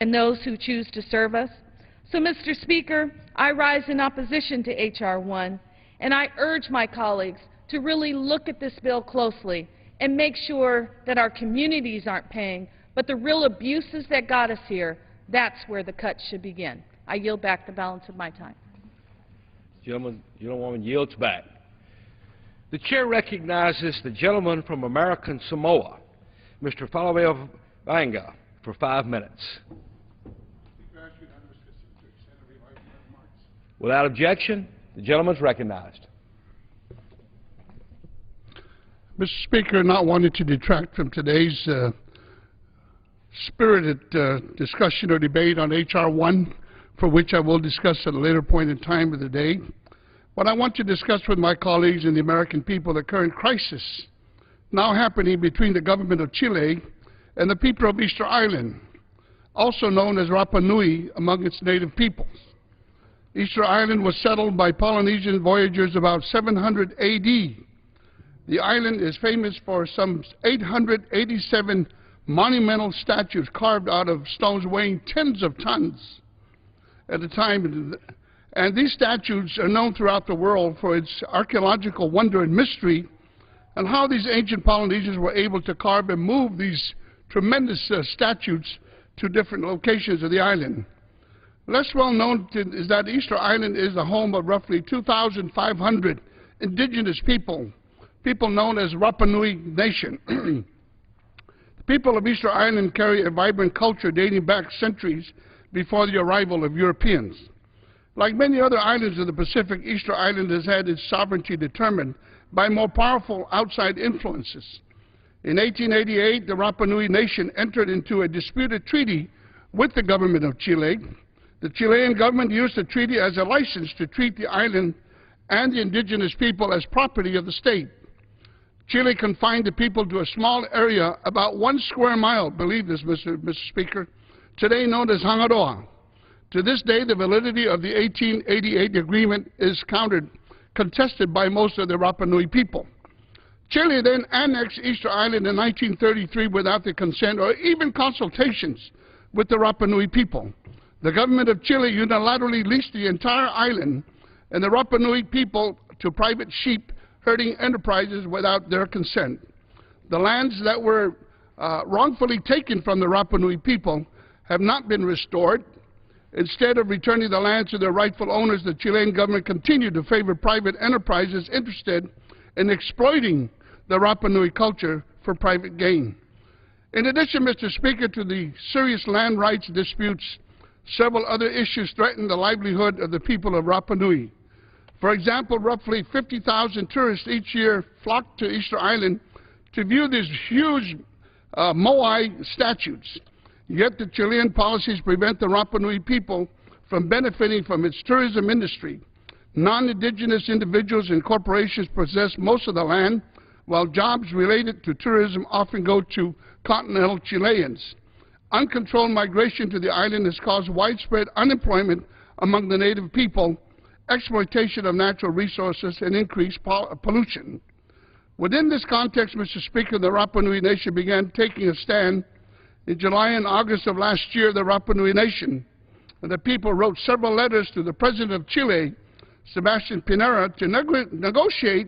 and those who choose to serve us. So, Mr. Speaker, I rise in opposition to H.R. 1, and I urge my colleagues to really look at this bill closely and make sure that our communities aren't paying, but the real abuses that got us here, that's where the cuts should begin. I yield back the balance of my time. Gentlewoman yields back. The chair recognizes the gentleman from American Samoa, Mr. Falawea Vanga, for 5 minutes. Without objection, the gentleman is recognized. Mr. Speaker, not wanting to detract from today's spirited discussion or debate on H.R. 1, for which I will discuss at a later point in time of the day, but I want to discuss with my colleagues and the American people the current crisis now happening between the government of Chile and the people of Easter Island, also known as Rapa Nui among its native peoples. Easter Island was settled by Polynesian voyagers about 700 A.D. The island is famous for some 887 monumental statues carved out of stones weighing tens of tons at the time. And these statues are known throughout the world for its archaeological wonder and mystery, and how these ancient Polynesians were able to carve and move these tremendous statues to different locations of the island. Less well known is that Easter Island is the home of roughly 2,500 indigenous people known as Rapa Nui Nation. The people of Easter Island carry a vibrant culture dating back centuries before the arrival of Europeans. Like many other islands of the Pacific, Easter Island has had its sovereignty determined by more powerful outside influences. In 1888, the Rapa Nui Nation entered into a disputed treaty with the government of Chile. The Chilean government used the treaty as a license to treat the island and the indigenous people as property of the state. Chile confined the people to a small area, about 1 square mile, believe this, Mr. Speaker, today known as Hangaroa. To this day, the validity of the 1888 agreement is contested by most of the Rapa Nui people. Chile then annexed Easter Island in 1933 without the consent or even consultations with the Rapa Nui people. The government of Chile unilaterally leased the entire island and the Rapa Nui people to private sheep herding enterprises without their consent. The lands that were wrongfully taken from the Rapa Nui people have not been restored. Instead of returning the land to their rightful owners, the Chilean government continued to favor private enterprises interested in exploiting the Rapa Nui culture for private gain. In addition, Mr. Speaker, to the serious land rights disputes, several other issues threaten the livelihood of the people of Rapa Nui. For example, roughly 50,000 tourists each year flock to Easter Island to view these huge moai statues. Yet the Chilean policies prevent the Rapa Nui people from benefiting from its tourism industry. Non-indigenous individuals and corporations possess most of the land, while jobs related to tourism often go to continental Chileans. Uncontrolled migration to the island has caused widespread unemployment among the native people, exploitation of natural resources, and increased pollution. Within this context, Mr. Speaker, the Rapa Nui Nation began taking a stand. In July and August of last year, the Rapa Nui Nation and the people wrote several letters to the President of Chile, Sebastian Pinera, to negotiate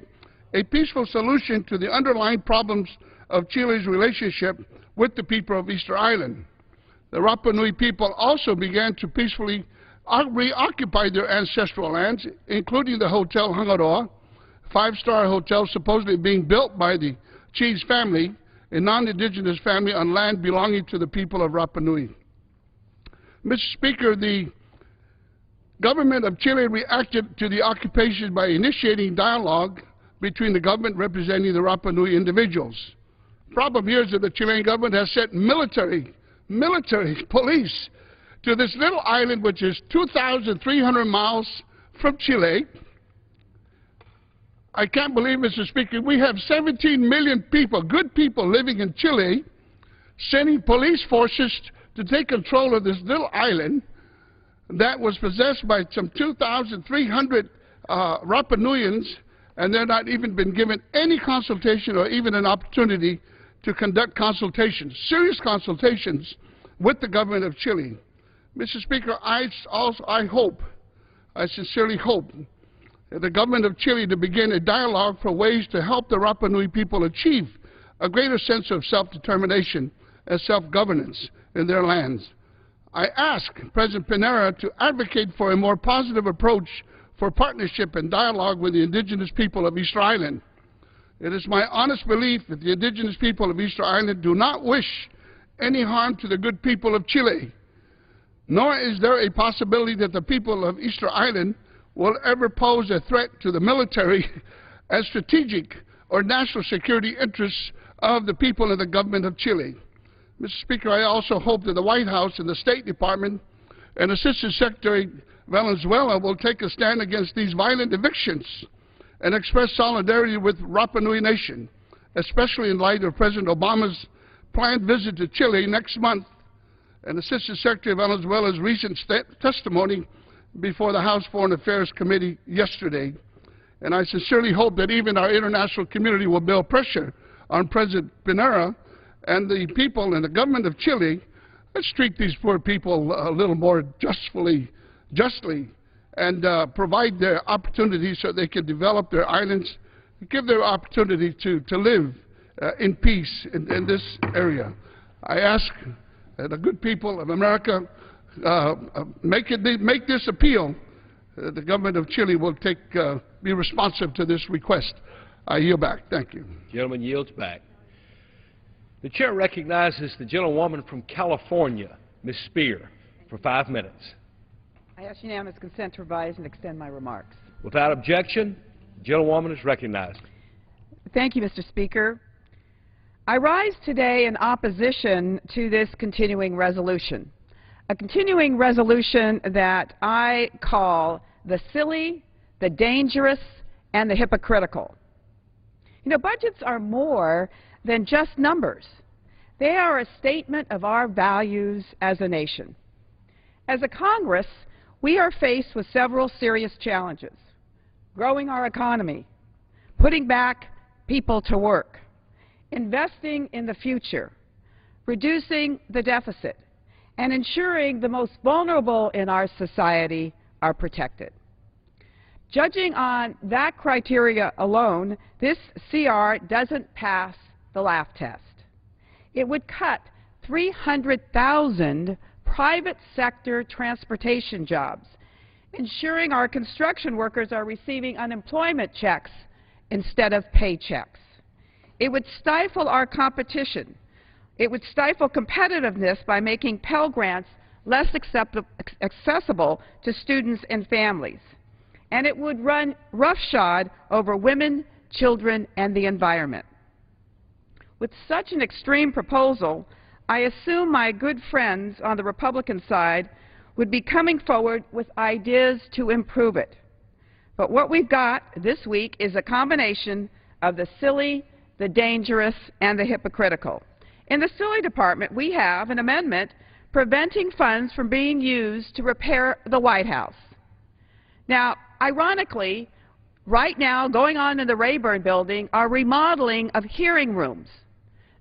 a peaceful solution to the underlying problems of Chile's relationship with the people of Easter Island. The Rapa Nui people also began to peacefully reoccupy their ancestral lands, including the Hotel Hangaroa, five-star hotel supposedly being built by the Cheese family, a non-indigenous family on land belonging to the people of Rapa Nui. Mr. Speaker, the government of Chile reacted to the occupation by initiating dialogue between the government representing the Rapa Nui individuals. Problem here is that the Chilean government has sent military police to this little island, which is 2,300 miles from Chile. I can't believe, Mr. Speaker, we have 17 million people, good people living in Chile, sending police forces to take control of this little island that was possessed by some 2,300 Rapa Nuians, and they're not even been given any consultation or even an opportunity to conduct consultations, serious consultations with the government of Chile. Mr. Speaker, I sincerely hope that the government of Chile to begin a dialogue for ways to help the Rapa Nui people achieve a greater sense of self-determination and self-governance in their lands. I ask President Piñera to advocate for a more positive approach for partnership and dialogue with the indigenous people of Easter Island. It is my honest belief that the indigenous people of Easter Island do not wish any harm to the good people of Chile, nor is there a possibility that the people of Easter Island will ever pose a threat to the military and strategic or national security interests of the people and the government of Chile. Mr. Speaker, I also hope that the White House and the State Department and Assistant Secretary Valenzuela will take a stand against these violent evictions and express solidarity with Rapa Nui Nation, especially in light of President Obama's planned visit to Chile next month and Assistant Secretary Valenzuela's recent testimony before the House Foreign Affairs Committee yesterday. And I sincerely hope that even our international community will build pressure on President Piñera and the people and the government of Chile. Let's treat these poor people a little more justly, and provide their opportunities so they can develop their islands, give their opportunity to live in peace in this area. I ask the good people of America make this appeal. The government of Chile will be responsive to this request. I yield back. Thank you. Gentleman yields back. The chair recognizes the gentlewoman from California, Ms. Spear, for 5 minutes. I ask unanimous consent to revise and extend my remarks. Without objection, the gentlewoman is recognized. Thank you, Mr. Speaker. I rise today in opposition to this continuing resolution, a continuing resolution that I call the silly, the dangerous, and the hypocritical. You know, budgets are more than just numbers. They are a statement of our values as a nation. As a Congress, we are faced with several serious challenges: growing our economy, putting back people to work, investing in the future, reducing the deficit, and ensuring the most vulnerable in our society are protected. Judging on that criteria alone, this CR doesn't pass the laugh test. It would cut 300,000 private sector transportation jobs, ensuring our construction workers are receiving unemployment checks instead of paychecks. It would stifle our competition. It would stifle competitiveness by making Pell Grants less accessible to students and families. And it would run roughshod over women, children, and the environment. With such an extreme proposal, I assume my good friends on the Republican side would be coming forward with ideas to improve it. But what we've got this week is a combination of the silly, the dangerous, and the hypocritical. In the silly department, we have an amendment preventing funds from being used to repair the White House. Now, ironically, right now, going on in the Rayburn building are remodeling of hearing rooms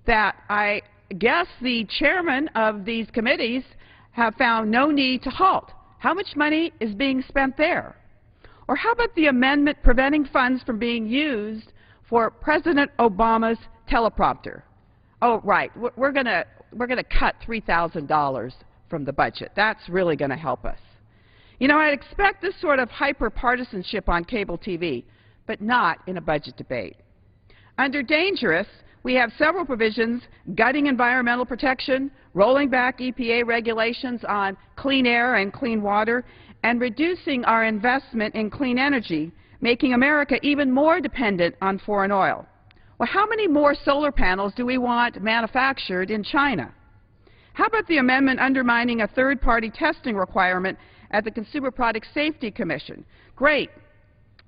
that I guess the chairman of these committees have found no need to halt. How much money is being spent there? Or how about the amendment preventing funds from being used for President Obama's teleprompter? Oh, right, we're going to cut $3,000 from the budget. That's really going to help us. You know, I'd expect this sort of hyper-partisanship on cable TV, but not in a budget debate. Under dangerous, we have several provisions gutting environmental protection, rolling back EPA regulations on clean air and clean water, and reducing our investment in clean energy, making America even more dependent on foreign oil. Well, how many more solar panels do we want manufactured in China? How about the amendment undermining a third-party testing requirement at the Consumer Product Safety Commission? Great.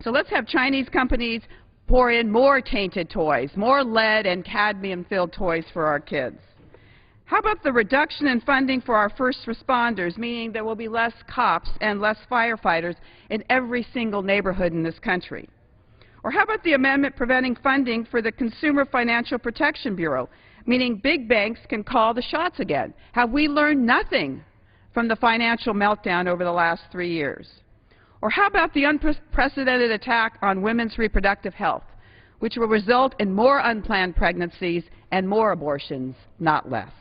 So let's have Chinese companies pour in more tainted toys, more lead and cadmium-filled toys for our kids. How about the reduction in funding for our first responders, meaning there will be less cops and less firefighters in every single neighborhood in this country? Or how about the amendment preventing funding for the Consumer Financial Protection Bureau, meaning big banks can call the shots again. Have we learned nothing from the financial meltdown over the last 3 years? Or how about the unprecedented attack on women's reproductive health, which will result in more unplanned pregnancies and more abortions, not less?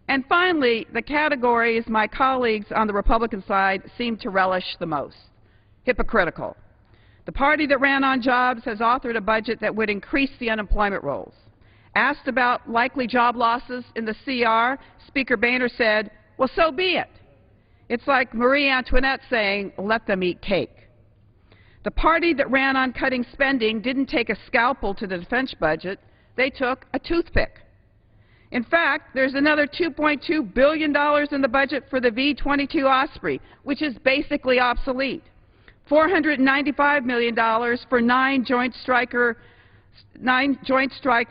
And finally, the categories my colleagues on the Republican side seem to relish the most: hypocritical. The party that ran on jobs has authored a budget that would increase the unemployment rolls. Asked about likely job losses in the CR, Speaker Boehner said, well, so be it. It's like Marie Antoinette saying, let them eat cake. The party that ran on cutting spending didn't take a scalpel to the defense budget. They took a toothpick. In fact, there's another $2.2 billion in the budget for the V-22 Osprey, which is basically obsolete. $495 million for 9 Joint Strike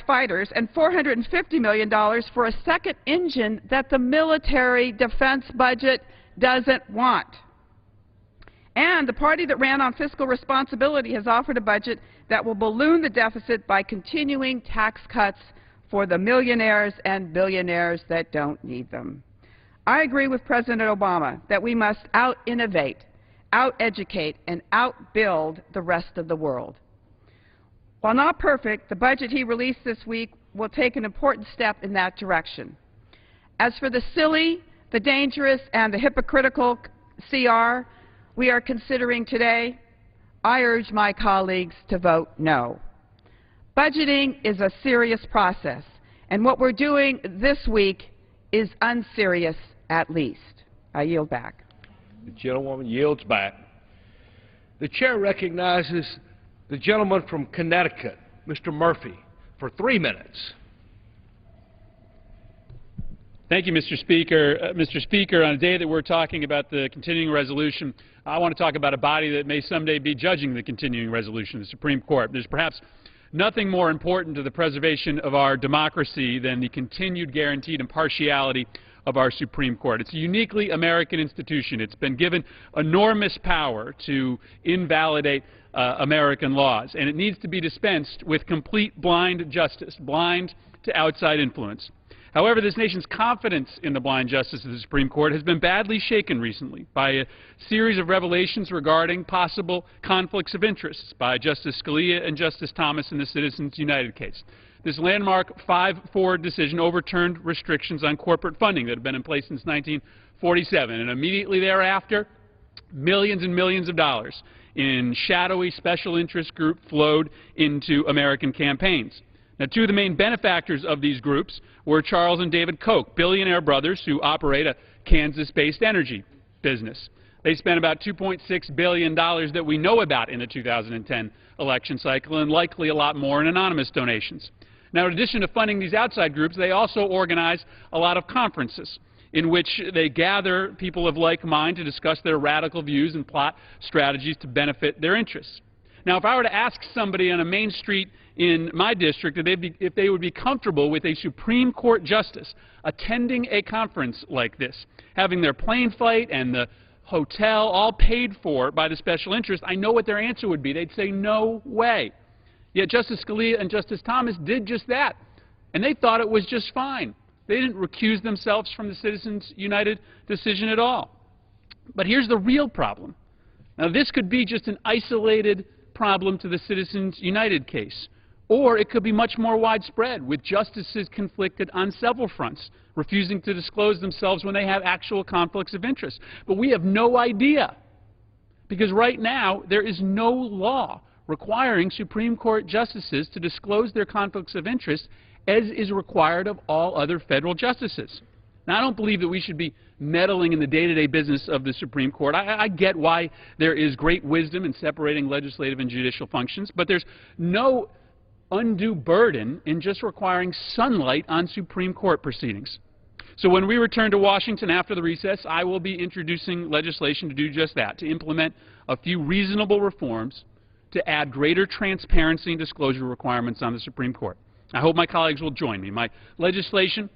fighters, and $450 million for a second engine that the military defense budget doesn't want. And the party that ran on fiscal responsibility has offered a budget that will balloon the deficit by continuing tax cuts for the millionaires and billionaires that don't need them. I agree with President Obama that we must out-innovate, out-educate, and out-build the rest of the world. While not perfect, the budget he released this week will take an important step in that direction. As for the silly, the dangerous, and the hypocritical CR we are considering today, I urge my colleagues to vote no. Budgeting is a serious process, and what we're doing this week is unserious at least. I yield back. The gentlewoman yields back. The chair recognizes the gentleman from Connecticut, Mr. Murphy, for 3 minutes. Thank you, Mr. Speaker. Mr. Speaker, on a day that we're talking about the continuing resolution, I want to talk about a body that may someday be judging the continuing resolution, the Supreme Court. There's perhaps nothing more important to the preservation of our democracy than the continued guaranteed impartiality of our Supreme Court. It's a uniquely American institution. It's been given enormous power to invalidate American laws, and it needs to be dispensed with complete blind justice, blind to outside influence. However, this nation's confidence in the blind justice of the Supreme Court has been badly shaken recently by a series of revelations regarding possible conflicts of interest by Justice Scalia and Justice Thomas in the Citizens United case. This landmark 5-4 decision overturned restrictions on corporate funding that had been in place since 1947, and immediately thereafter, millions and millions of dollars in shadowy special interest group flowed into American campaigns. Now, 2 of the main benefactors of these groups were Charles and David Koch, billionaire brothers who operate a Kansas-based energy business. They spent about $2.6 billion that we know about in the 2010 election cycle, and likely a lot more in anonymous donations. Now, in addition to funding these outside groups, they also organize a lot of conferences in which they gather people of like mind to discuss their radical views and plot strategies to benefit their interests. Now, if I were to ask somebody on a main street in my district if they would be comfortable with a Supreme Court justice attending a conference like this, having their plane flight and the hotel all paid for by the special interest, I know what their answer would be. They'd say, no way. Yet Justice Scalia and Justice Thomas did just that, and they thought it was just fine. They didn't recuse themselves from the Citizens United decision at all. But here's the real problem. Now, this could be just an isolated problem to the Citizens United case, or it could be much more widespread, with justices conflicted on several fronts, refusing to disclose themselves when they have actual conflicts of interest. But we have no idea, because right now there is no law requiring Supreme Court justices to disclose their conflicts of interest, as is required of all other federal justices. Now, I don't believe that we should be meddling in the day-to-day business of the Supreme Court. I get why there is great wisdom in separating legislative and judicial functions, but there's no undue burden in just requiring sunlight on Supreme Court proceedings. So when we return to Washington after the recess, I will be introducing legislation to do just that, to implement a few reasonable reforms to add greater transparency and disclosure requirements on the Supreme Court. I hope my colleagues will join me. My legislation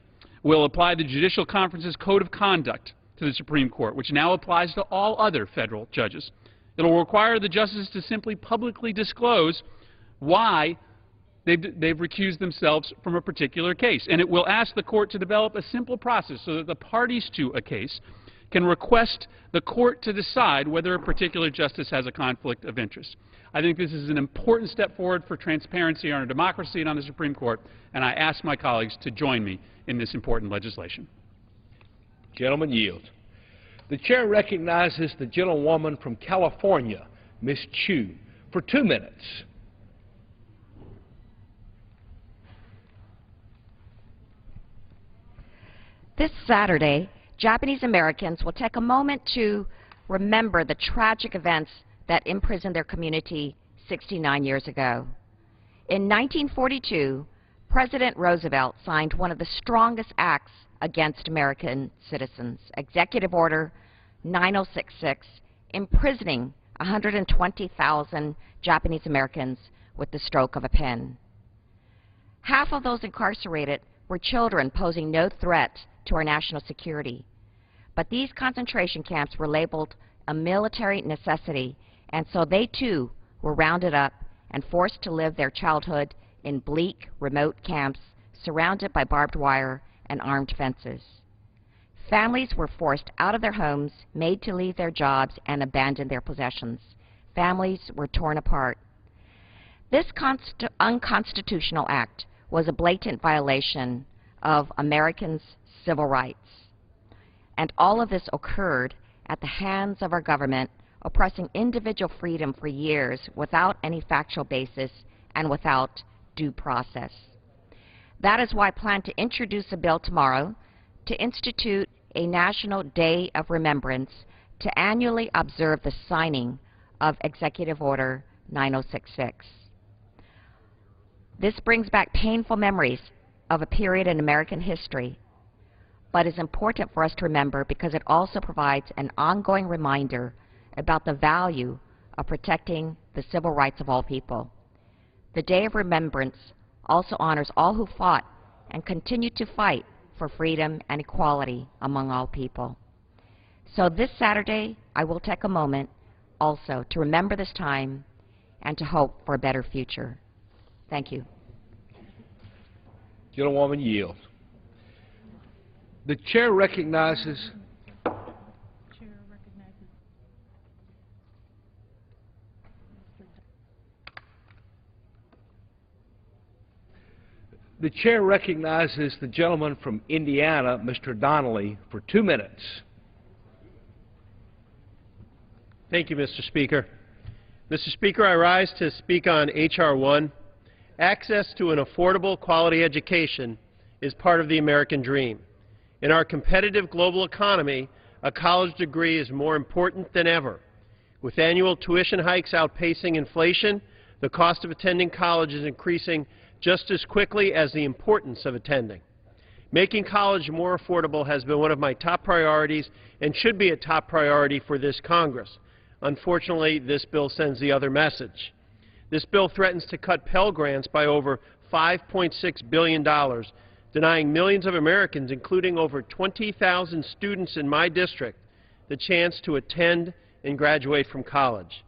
will apply the Judicial Conference's Code of Conduct to the Supreme Court, which now applies to all other federal judges. It will require the justices to simply publicly disclose why they've recused themselves from a particular case. And it will ask the court to develop a simple process so that the parties to a case can request the court to decide whether a particular justice has a conflict of interest. I think this is an important step forward for transparency in our democracy and on the Supreme Court, and I ask my colleagues to join me in this important legislation. Gentleman yields. The chair recognizes the gentlewoman from California, Ms. Chu, for 2 minutes. This Saturday, Japanese Americans will take a moment to remember the tragic events that imprisoned their community 69 years ago. In 1942, President Roosevelt signed one of the strongest acts against American citizens, Executive Order 9066, imprisoning 120,000 Japanese Americans with the stroke of a pen. Half of those incarcerated were children posing no threat to our national security. But these concentration camps were labeled a military necessity, and so they too were rounded up and forced to live their childhood in bleak, remote camps surrounded by barbed wire and armed fences. Families were forced out of their homes, made to leave their jobs, and abandon their possessions. Families were torn apart. This unconstitutional act was a blatant violation of Americans' civil rights. And all of this occurred at the hands of our government, oppressing individual freedom for years without any factual basis and without due process. That is why I plan to introduce a bill tomorrow to institute a National Day of Remembrance to annually observe the signing of Executive Order 9066. This brings back painful memories of a period in American history, but is important for us to remember because it also provides an ongoing reminder about the value of protecting the civil rights of all people. The Day of Remembrance also honors all who fought and continue to fight for freedom and equality among all people. So this Saturday, I will take a moment also to remember this time and to hope for a better future. Thank you. Gentlewoman yields. The chair recognizes the gentleman from Indiana, Mr. Donnelly, for 2 minutes. Thank you, Mr. Speaker. Mr. Speaker, I rise to speak on H.R. 1. Access to an affordable, quality education is part of the American dream. In our competitive global economy, a college degree is more important than ever. With annual tuition hikes outpacing inflation, the cost of attending college is increasing just as quickly as the importance of attending. Making college more affordable has been one of my top priorities and should be a top priority for this Congress. Unfortunately, this bill sends the other message. This bill threatens to cut Pell Grants by over $5.6 billion, denying millions of Americans, including over 20,000 students in my district, the chance to attend and graduate from college.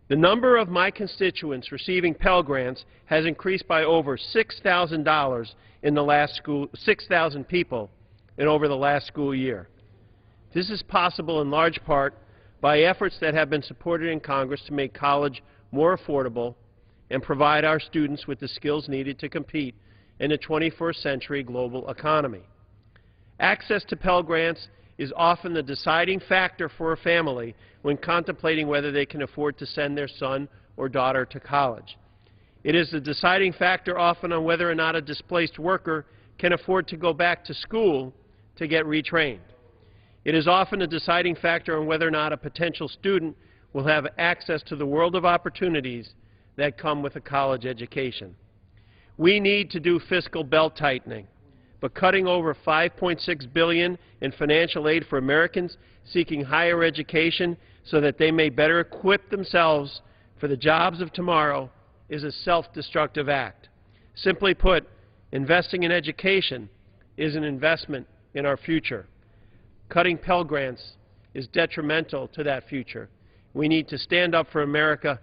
The number of my constituents receiving Pell Grants has increased by over $6,000 in the last school, 6,000 people in over the last school year. This is possible in large part by efforts that have been supported in Congress to make college more affordable and provide our students with the skills needed to compete in a 21st century global economy. Access to Pell Grants is often the deciding factor for a family when contemplating whether they can afford to send their son or daughter to college. It is the deciding factor often on whether or not a displaced worker can afford to go back to school to get retrained. It is often a deciding factor on whether or not a potential student will have access to the world of opportunities that come with a college education. We need to do fiscal belt-tightening, but cutting over $5.6 billion in financial aid for Americans seeking higher education so that they may better equip themselves for the jobs of tomorrow is a self-destructive act. Simply put, investing in education is an investment in our future. Cutting Pell Grants is detrimental to that future. We need to stand up for America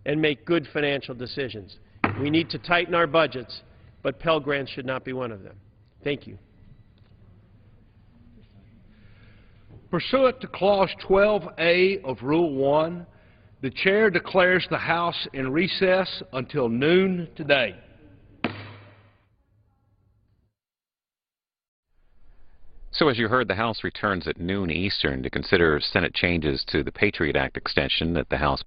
and make good financial decisions. We need to tighten our budgets, but Pell Grants should not be one of them. Thank you. Pursuant to Clause 12A of Rule 1, the Chair declares the House in recess until noon today. So as you heard, the House returns at noon Eastern to consider Senate changes to the Patriot Act extension that the House